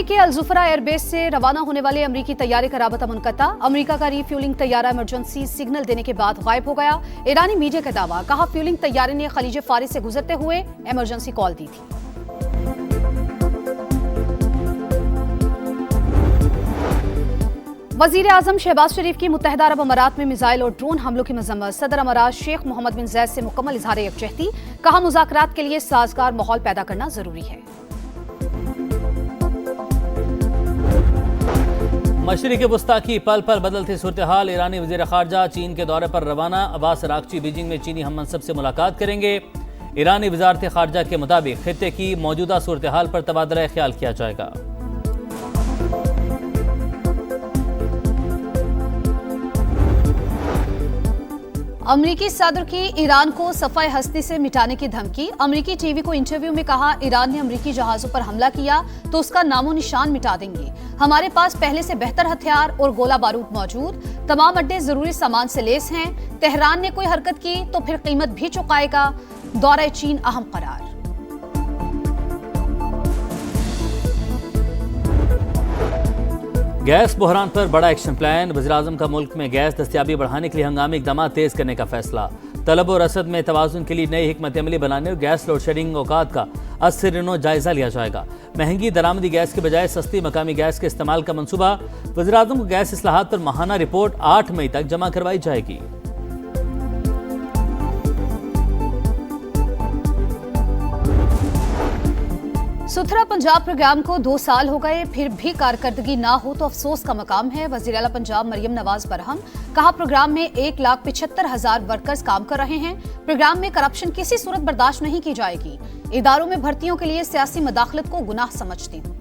के अल-जुफरा एयरबेस से रवाना होने वाले अमरीकी तैयारे का राबता मुनक़ता। अमरीका का रीफ्यूलिंग तैयारा इमरजेंसी सिग्नल देने के बाद गायब हो गया। ईरानी मीडिया का दावा, कहा फ्यूलिंग तैयारे ने खलीज फारिस से गुजरते हुए इमरजेंसी कॉल दी थी। वजीर आजम शहबाज शरीफ की मुत्तहिदा अरब अमारात में मिसाइल और ड्रोन हमलों की मजम्मत। सदर अमारात शेख मोहम्मद बिन ज़ैद से मुकम्मल इजहार यकजहती, कहा मुज़ाकरात के लिए साजगार माहौल पैदा करना जरूरी है। मशरिक़ वस्ता की पल पल बदलती सूरत हाल। ईरानी वज़ीर ख़ारजा चीन के दौरे पर रवाना। अब्बास अराग़ची बीजिंग में चीनी हम मनसब से मुलाकात करेंगे। ईरानी वज़ारत ख़ारजा के मुताबिक खित्ते की मौजूदा सूरत हाल पर तबादला ख्याल किया जाएगा। अमरीकी सदर की ईरान को सफ़ाए हस्ती से मिटाने की धमकी। अमरीकी टीवी को इंटरव्यू में कहा, ईरान ने अमरीकी जहाजों पर हमला किया तो उसका नामो निशान मिटा देंगे। हमारे पास पहले से बेहतर हथियार और गोला बारूद मौजूद, तमाम अड्डे जरूरी सामान से लेस हैं। तेहरान ने कोई हरकत की तो फिर कीमत भी चुकाएगा। दौरा चीन अहम करार। गैस बहरान पर बड़ा एक्शन प्लान। वज़ीर-ए-आज़म का मुल्क में गैस दस्तियाबी बढ़ाने के लिए हंगामी इक़दाम तेज़ करने का फैसला। तलब और रसद में तवाज़ुन के लिए नई हिकमत अमली बनाने और गैस लोड शेडिंग औकात का असर जायज़ा लिया जाएगा। महंगी दरामदी गैस के बजाय सस्ती मकामी गैस के इस्तेमाल का मनसूबा। वज़ीर-ए-आज़म को गैस इस्लाहात पर माहाना रिपोर्ट 8 मई तक जमा करवाई जाएगी। सुथरा पंजाब प्रोग्राम को 2 साल हो गए, फिर भी कारकर्दगी ना हो तो अफसोस का मकाम है। वज़ीर आला पंजाब मरियम नवाज बरहम, कहा प्रोग्राम में 1,75,000 वर्कर्स काम कर रहे हैं। प्रोग्राम में करप्शन किसी सूरत बर्दाश्त नहीं की जाएगी। इदारों में भर्तियों के लिए सियासी मदाखलत को गुनाह समझती हूँ।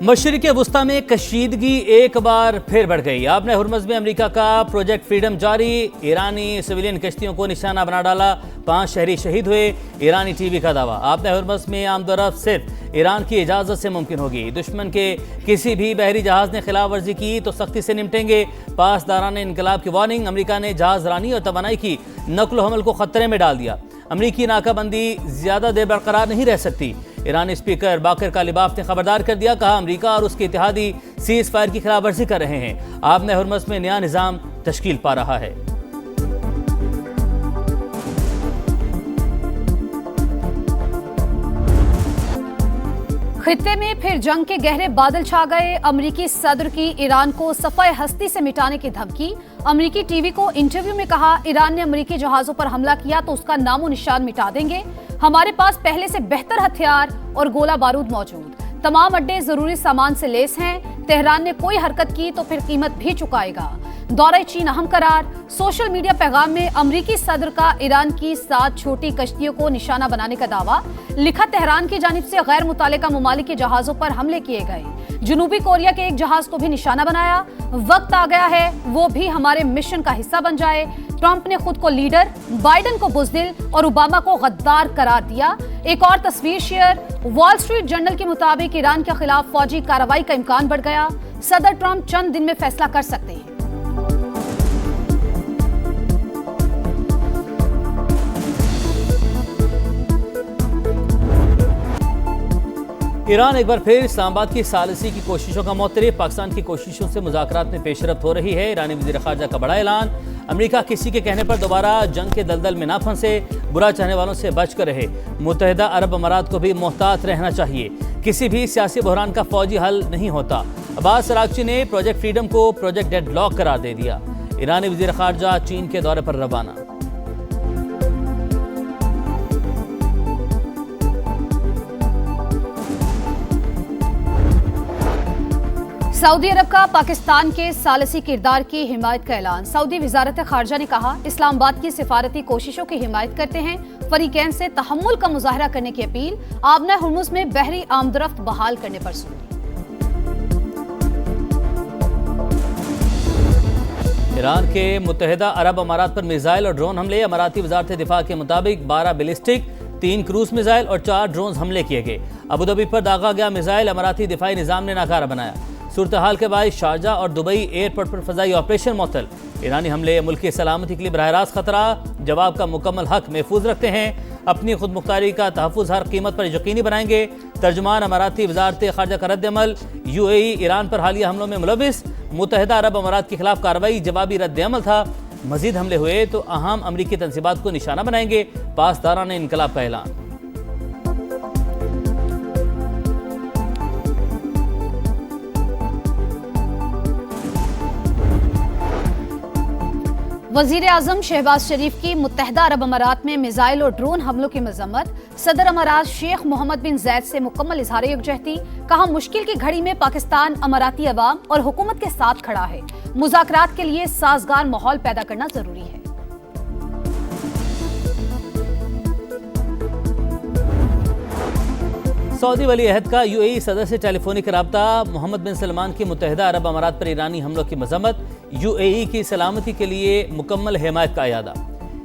मशरिक़ वस्ता में कशीदगी एक बार फिर बढ़ गई। आपने हुर्मुज़ में अमेरिका का प्रोजेक्ट फ्रीडम जारी। ईरानी सिविलियन कश्तियों को निशाना बना डाला, 5 शहरी शहीद हुए। ईरानी टीवी का दावा, आपने हुर्मुज़ में आमदोरफ्त सिर्फ ईरान की इजाज़त से मुमकिन होगी। दुश्मन के किसी भी बहरी जहाज़ ने खिलाफ वर्जी की तो सख्ती से निपटेंगे। पासदारान इनकलाब की वार्निंग। अमेरिका ने जहाज़ रानी और तवानाई की नकल हमल को खतरे में डाल दिया। अमेरिकी नाकाबंदी ज्यादा देर बरकरार नहीं रह सकती। ईरानी स्पीकर बाकर कालिबाफ ने खबरदार कर दिया, कहा अमेरिका और उसके इत्तेहादी सीज फायर की खिलाफ वर्जी कर रहे हैं। आपने हुर्मुज़ में नया निज़ाम तश्कील पा रहा है। खित्ते में फिर जंग के गहरे बादल छा गए। अमरीकी सदर की ईरान को सफ़ाए हस्ती से मिटाने की धमकी। अमरीकी टीवी को इंटरव्यू में कहा, ईरान ने अमरीकी जहाजों पर हमला किया तो उसका नामो निशान मिटा देंगे। हमारे पास पहले से बेहतर हथियार और गोला बारूद मौजूद, तमाम अड्डे जरूरी सामान से लेस हैं। तेहरान ने कोई हरकत की तो फिर कीमत भी चुकाएगा। दौरा चीन अहम करार। सोशल मीडिया पैगाम में अमरीकी सदर का ईरान की 7 छोटी कश्तियों को निशाना बनाने का दावा। लिखा, तेहरान की जानिब से गैर मुतालिका ममालिक के जहाजों पर हमले किए गए। जनूबी कोरिया के एक जहाज को भी निशाना बनाया। वक्त आ गया है वो भी हमारे मिशन का हिस्सा बन जाए। ट्रंप ने खुद को लीडर, बाइडन को बुज़दिल और ओबामा को गद्दार करार दिया। एक और तस्वीर शेयर। वॉल स्ट्रीट जर्नल के मुताबिक ईरान के खिलाफ फौजी कार्रवाई का इम्कान बढ़ गया। सदर ट्रंप चंद दिन में फैसला कर सकते हैं। ईरान एक बार फिर इस्लामाबाद की सालिसी की कोशिशों का मुअत्तरिफ। पाकिस्तान की कोशिशों से मुज़ाकरात में पेशरफ्त हो रही है। ईरानी वज़ीर ख़ारजा का बड़ा ऐलान। अमेरिका किसी के कहने पर दोबारा जंग के दलदल में ना फंसे, बुरा चाहने वालों से बच कर रहे। मुत्तहिदा अरब अमारात को भी मोहतात रहना चाहिए। किसी भी सियासी बहरान का फौजी हल नहीं होता। अब्बास अराग़ची ने प्रोजेक्ट फ्रीडम को प्रोजेक्ट डेडलॉक करार दे दिया। ईरानी वज़ीर ख़ारजा चीन के दौरे पर रवाना। सऊदी अरब का पाकिस्तान के सालिसी किरदार की हिमायत का ऐलान। सऊदी वज़ारत ख़ारजा ने कहा, इस्लामाबाद की सिफारती कोशिशों की हिमायत करते हैं। फरीकैन से तहम्मुल का मुजाहरा करने की अपील। आबना हुर्मुज़ में बहरी आमदरफ्त बहाल करने पर जोर। ईरान के मुत्तहिदा अरब अमारात पर मिसाइल और ड्रोन हमले। अमाराती वज़ारत दिफा के मुताबिक 12 बैलिस्टिक, 3 क्रूज मिसाइल और 4 ड्रोन हमले किए गए। अबूधाबी पर दागा गया मिसाइल अमाराती दिफाई निज़ाम ने नाकारा बनाया। सूरत हाल के बाद शारजा और दुबई एयरपोर्ट पर फजाई ऑपरेशन मुअत्तल। ईरानी हमले मुल्क की सलामती के लिए बरह रास्त खतरा, जवाब का मुकम्मल हक महफूज रखते हैं। अपनी खुद मुख्तारी का तहफ़्फ़ुज़ हर कीमत पर यकीनी बनाएंगे। तर्जुमान अमाराती वज़ारत ख़ारजा का रद्द-ए-अमल। UAE ईरान पर हालिया हमलों में मुलविस, मुत्तहिदा अरब अमारात के खिलाफ कार्रवाई जवाबी रद्द-ए-अमल था। मजीद हमले हुए तो अहम अमरीकी तंसीबात को निशाना बनाएंगे। पासदारान इनकलाब का ऐलान। वजीर आजम शहबाज शरीफ की मुत्तहिदा अरब अमारात में मिसाइल और ड्रोन हमलों की मजम्मत। सदर अमारात शेख मोहम्मद बिन जैद से मुकम्मल इजहार यकजहती। कहा, मुश्किल की घड़ी में पाकिस्तान अमाराती अवाम और हुकूमत के साथ खड़ा है। मुज़ाकरात के लिए साजगार माहौल पैदा करना जरूरी है। सऊदी वली अहद का UAE सदर से टेलीफोनिक रब्ता। मोहम्मद बिन सलमान की मुत्तहिदा अरब अमारात पर ईरानी हमलों की मजम्मत। UAE की सलामती के लिए मुकम्मल हिमायत का इरादा।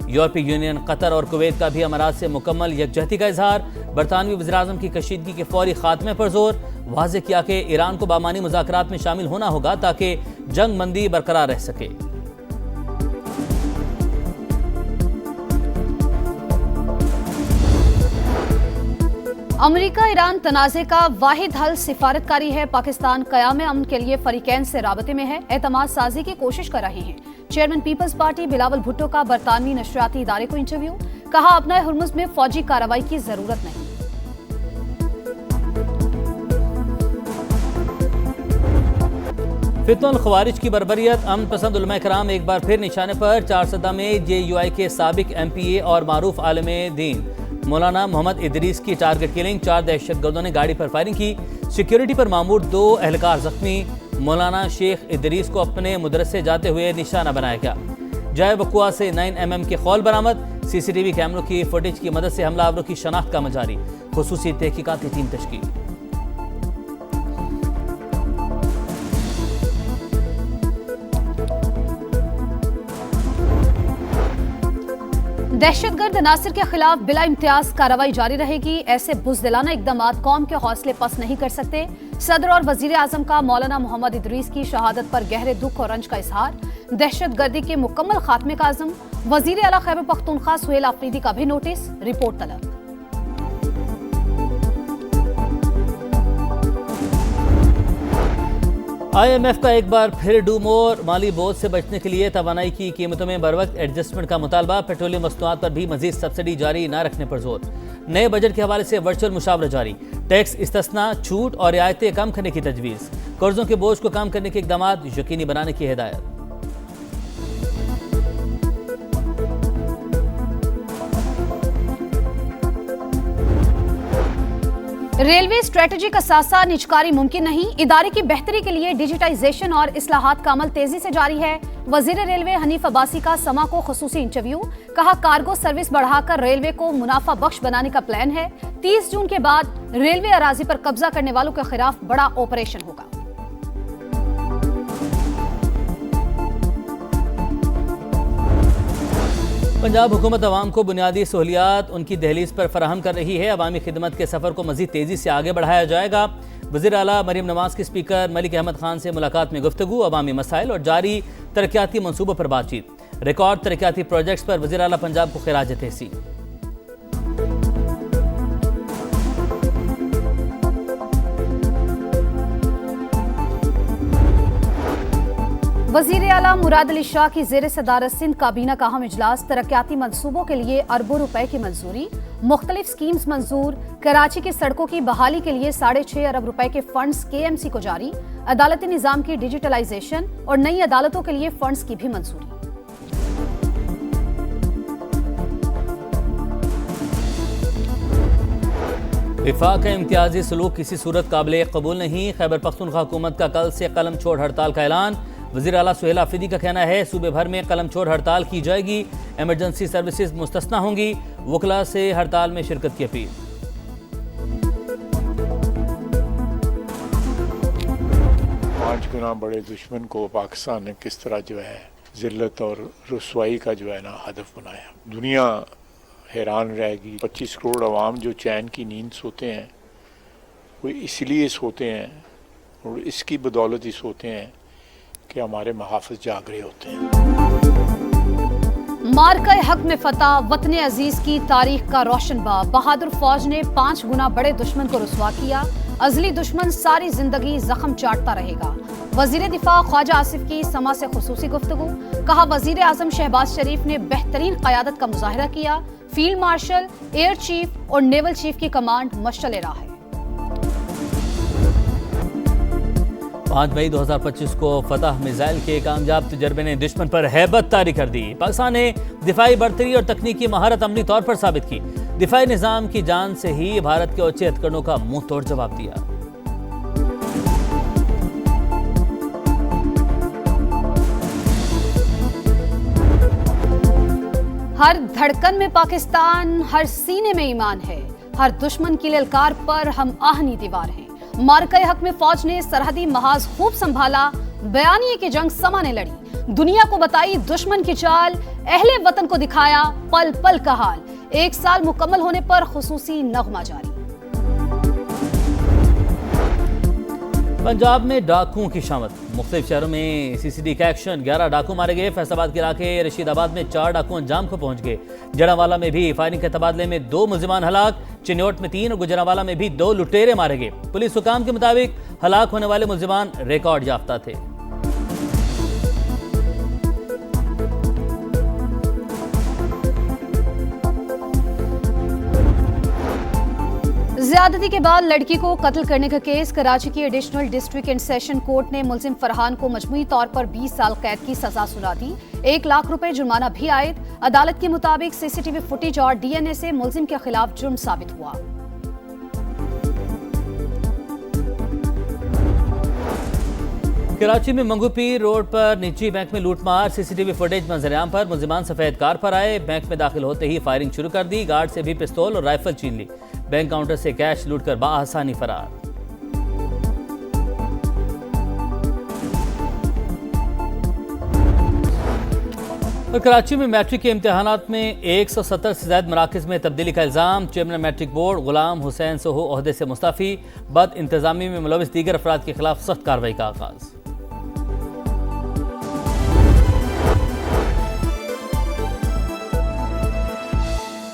यूरोपीय यूनियन, कतर और कुवैत का भी अमारात से मुकम्मल यकजहती का इजहार। बरतानवी वज़ीर-ए-आज़म की कशीदगी के फौरी खात्मे पर जोर। वाज़ेह किया कि ईरान को बामानी मुज़ाकरात में शामिल होना होगा ताकि जंग बंदी बरकरार रह सके। अमेरिका ईरान तनाज़े का वाहिद हल सिफारतकारी है। पाकिस्तान क़याम अमन के लिए फरीकैन से राबते में है, एतमाद साजी की कोशिश कर रहे हैं। Chairman Peoples Party Bilawal Bhutto का बरतानवी नशरियाती इदारे को इंटरव्यू। कहा, अपना हुर्मुज़ में फौजी कार्रवाई की जरूरत नहीं। फितनुल ख़वारिज की बरबरियत, अमन पसंद उलमा कराम एक बार फिर निशाने पर। 4 सदा में JUI के साबिक MPA और मारूफ आलिम दीन मौलाना मोहम्मद इदरीस की टारगेट किलिंग। 4 दहशतगर्दों ने गाड़ी पर फायरिंग की। सिक्योरिटी पर मामूर 2 एहलकार जख्मी। मौलाना शेख इदरीस को अपने मदरसे जाते हुए निशाना बनाया गया। जाए वक़ुआ से 9 mm के खौल बरामद। CCTV कैमरों की फुटेज की मदद से हमलावरों की शनाख्त का जारी। खुसूसी तहकीकाती टीम तश्कील। दहशतगर्द अनासिर के खिलाफ बिला इम्तियाज कार्रवाई जारी रहेगी। ऐसे बुज़दिलाना इक़दामात कौम के हौसले पस्त नहीं कर सकते। सदर और वजीर आजम का मौलाना मोहम्मद इदरीस की शहादत पर गहरे दुख और रंज का इजहार। दहशतगर्दी के मुकम्मल खात्मे का आज़म। वजीर आला खैबर पख्तूनख्वा सुहेल आफरीदी का भी नोटिस। रिपोर्ट तलब। IMF का एक बार फिर डू मोर। माली बोझ से बचने के लिए तवानाई की कीमतों में बरवक्त एडजस्टमेंट का मुतालबा। पेट्रोलियम मसनूआत पर भी मजीद सब्सिडी जारी न रखने पर जोर। नए बजट के हवाले से वर्चुअल मुशावरा जारी। टैक्स इस्तिस्ना, छूट और रियायतें कम करने की तजवीज़। कर्जों के बोझ को कम करने के इक़दामात यकीनी बनाने की हिदायत। रेलवे स्ट्रेटजी का सासा निजकारी मुमकिन नहीं। इदारे की बेहतरी के लिए डिजिटाइजेशन और इस्लाहात का अमल तेजी से जारी है। वजीर रेलवे हनीफ अब्बासी का समा को खुसूसी इंटरव्यू। कहा, कार्गो सर्विस बढ़ाकर रेलवे को मुनाफा बख्श बनाने का प्लान है। 30 जून के बाद रेलवे अराजी पर कब्जा करने वालों के खिलाफ बड़ा ऑपरेशन होगा। पंजाब हुकूमत अवाम को बुनियादी सहूलियात उनकी दहलीज पर फराहम कर रही है। अवामी खिदमत के सफ़र को मज़ीद तेज़ी से आगे बढ़ाया जाएगा। वज़ीर आला मरीम नवाज़ की स्पीकर मलिक अहमद खान से मुलाकात में गुफ्तगू। अवामी मसाइल और जारी तरक्याती मनसूबों पर बातचीत। रिकॉर्ड तरक्याती प्रोजेक्ट्स पर वज़ीर आला पंजाब को खिराज तहसीन। वजीर आला मुराद अली शाह की जेर सदारत सिंध काबीना का अहम इजलास। तरक्याती मंसूबों के लिए अरबों रुपए की मंजूरी। मुख्तलिफ स्कीम्स मंजूर। कराची की सड़कों की बहाली के लिए 6.5 अरब रुपए के फंड्स KMC को जारी। अदालती निजाम की डिजिटलाइजेशन और नई अदालतों के लिए फंड्स की भी मंजूरी। विफाक का इम्तियाजी सलूक किसी सूरत काबिल कबूल नहीं। खैबर पख्तूनख्वा हुकूमत का कल से कलम छोड़ हड़ताल का ऐलान। वज़ीर आला सुहेल आफरीदी का कहना है, सूबे भर में कलम छोड़ हड़ताल की जाएगी। एमरजेंसी सर्विसेज मुस्तस्ना होंगी। वकला से हड़ताल में शिरकत की अपील। पाँच गुना बड़े दुश्मन को पाकिस्तान ने किस तरह जो है जिल्लत और रुसवाई का जो है ना हदफ बनाया। दुनिया हैरान रहेगी। 25 करोड़ अवाम जो चैन की नींद सोते हैं वो इसलिए सोते हैं और इसकी बदौलत ही सोते हैं कि हमारे मुहाफ़िज़ जाग रहे होते हैं। मार्का हक में फतह वतन अजीज की तारीख का रोशन बाब। बहादुर फौज ने 5 गुना बड़े दुश्मन को रुसवा किया। अजली दुश्मन सारी जिंदगी जख्म चाटता रहेगा। वजीर दिफा ख्वाजा आसिफ की समा से खुसूसी गुफ्तगू। कहा, वजीर आजम शहबाज शरीफ ने बेहतरीन क़यादत का मुजाहिरा किया। फील्ड मार्शल, एयर चीफ और नेवल चीफ की कमांड मशअल राह है। 5 मई 2025 को फतह मिसाइल के कामयाब तजर्बे ने दुश्मन पर हैबत तारी कर दी। पाकिस्तान ने दिफाई बढ़तरी और तकनीकी महारत अमली तौर पर साबित की। दिफाई निज़ाम की जान से ही भारत के ऊंचे हथकंडों का मुंह तोड़ जवाब दिया। हर धड़कन में पाकिस्तान, हर सीने में ईमान है। हर दुश्मन की ललकार पर हम आहनी दीवार हैं। मार्का हक में फौज ने सरहदी महाज खूब संभाला। बयानिए की जंग समा ने लड़ी। दुनिया को बताई दुश्मन की चाल। अहले वतन को दिखाया पल पल का हाल। 1 साल मुकम्मल होने पर खुसूसी नगमा जारी। पंजाब में डाकुओं की शामत। मुख्तलिफ शहरों में CCD का एक्शन। 11 डाकू मारे गए। फैसलाबाद के इलाके रशीदाबाद में 4 डाकू अंजाम को पहुंच गए। जड़ावाला में भी फायरिंग के तबादले में 2 मुल्जिमान हलाक। चिन्योट में 3 और गुजरावाला में भी 2 लुटेरे मारे गए। पुलिस हुकाम के मुताबिक हलाक होने वाले मुल्जिमान रिकॉर्ड याफ्ता थे। ज्यादती के बाद लड़की को कत्ल करने का केस। कराची की additional district and session court ने मुल्जिम फरहान को मजमूई तौर पर 20 साल कैद की सजा सुना दी। 1 लाख रुपए जुर्माना भी आयद। अदालत के मुताबिक CCTV फुटेज और DNA से मुल्जिम के खिलाफ जुर्म साबित हुआ। कराची में मंगूपीर रोड पर निजी बैंक में लूटमार। CCTV फुटेज मंजरेआम पर। मुल्जिमान सफेद कार पर आए। बैंक में दाखिल होते ही फायरिंग शुरू कर दी। गार्ड से भी पिस्तौल और राइफल छीन ली। बैंक काउंटर से कैश लूटकर बाआसानी फरार। और कराची में मैट्रिक के इम्तिहानात में 170 से ज्यादा मराकज़ में तब्दीली का इल्ज़ाम। Chairman matric board Ghulam Hussain Soho ओहदे से मुस्तफ़ी। बद इंतजामी में मुलविस दीगर अफराद के खिलाफ सख्त कार्रवाई का आगाज़।